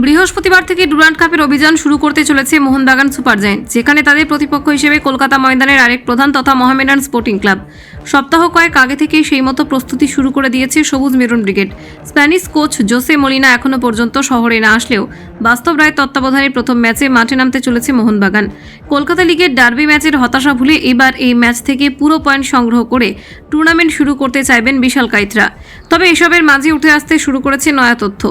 বৃহস্পতিবার থেকে ডুরান্ড কাপের অভিযান শুরু করতে চলেছে মোহনবাগান সুপার জায়েন্ট, যেখানে তাদের প্রতিপক্ষ হিসেবে কলকাতা ময়দানের আরেক প্রধান তথা মোহামেডান স্পোর্টিং ক্লাব। সপ্তাহ কয়েক আগে থেকেই সেই মতো প্রস্তুতি শুরু করে দিয়েছে সবুজ maroon brigade. Spanish coach Jose Malina এখনও পর্যন্ত শহরে না আসলেও বাস্তব রায়ের তত্ত্বাবধানে প্রথম ম্যাচে মাঠে নামতে চলেছে মোহনবাগান। কলকাতা লিগের ডার্বি ম্যাচের হতাশা ভুলে এবার এই ম্যাচ থেকে পুরো পয়েন্ট সংগ্রহ করে টুর্নামেন্ট শুরু করতে চাইবেন বিশাল কাইতরা। তবে এসবের মাঝে উঠে আসতে শুরু করেছে নয়া তথ্য।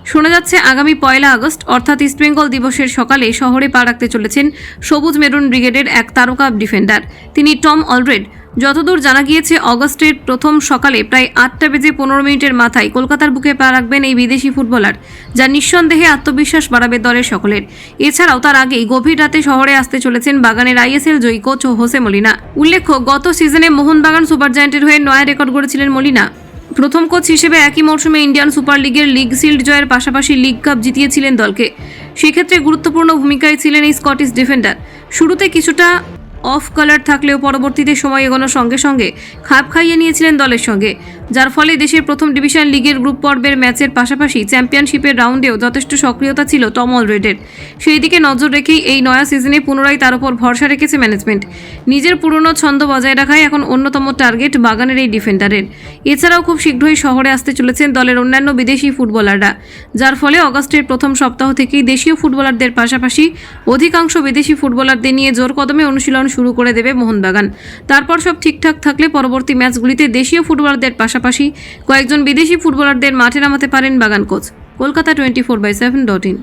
শোনা যাচ্ছে আগামী 1 আগস্ট অর্থাৎ ইস্টবেঙ্গল দিবসের সকালে শহরে পা রাখতে চলেছেন সবুজ মেরুন ব্রিগেডের এক তারকা ডিফেন্ডার, তিনি টম অলরেড। যতদূর জানা গিয়েছে, অগস্টের প্রথম সকালে প্রায় 8:15 মাথায় কলকাতার বুকে পা রাখবেন এই বিদেশি ফুটবলার, যা নিঃসন্দেহে আত্মবিশ্বাস বাড়াবে দলের সকলের। এছাড়াও তার আগেই গভীর রাতে শহরে আসতে চলেছেন বাগানের ISL জয়ী কোচ হোসে মলিনা। উল্লেখ্য, গত সিজনে মোহনবাগান সুপার জায়ান্টের হয়ে নয়া রেকর্ড গড়েছিলেন মলিনা। প্রথম কোচ হিসেবে একই মরশুমে ইন্ডিয়ান সুপার লিগের লিগ শিল্ড জয়ের পাশাপাশি লিগ কাপ জিতিয়েছিলেন দলকে। সেক্ষেত্রে গুরুত্বপূর্ণ ভূমিকায় ছিলেন এই স্কটিশ ডিফেন্ডার। শুরুতে কিছুটা অফ কালার থাকলেও পরবর্তীতে সময় এগোনোর সঙ্গে সঙ্গে খাপ খাইয়ে নিয়েছিলেন দলের সঙ্গে, যার ফলে দেশের প্রথম ডিভিশন লিগের গ্রুপ পর্বের ম্যাচের পাশাপাশি চ্যাম্পিয়নশিপের রাউন্ডেও যথেষ্ট সক্রিয়তা ছিল টম অলরেডের। সেই দিকে নজর রেখেই এই নয়া সিজনে পুনরায় তার উপর ভরসা রেখেছে ম্যানেজমেন্ট। নিজের পুরনো ছন্দ বজায় রাখাই এখন অন্যতম টার্গেট বাগানের এই ডিফেন্ডারের। এছাড়াও খুব শীঘ্রই শহরে আসতে চলেছেন দলের অন্যান্য বিদেশি ফুটবলাররা, যার ফলে অগস্টের প্রথম সপ্তাহ থেকেই দেশীয় ফুটবলারদের পাশাপাশি অধিকাংশ বিদেশি ফুটবলারদের নিয়ে জোর কদমে অনুশীলন শুরু করে দেবে মোহনবাগান। তারপর সব ঠিকঠাক থাকলে পরবর্তী ম্যাচগুলিতে দেশীয় ফুটবলারদের পাশাপাশি কয়েকজন বিদেশি ফুটবলারদের মাঠে নামাতে পারেন বাগান কোচ। কলকাতা 24/7.in।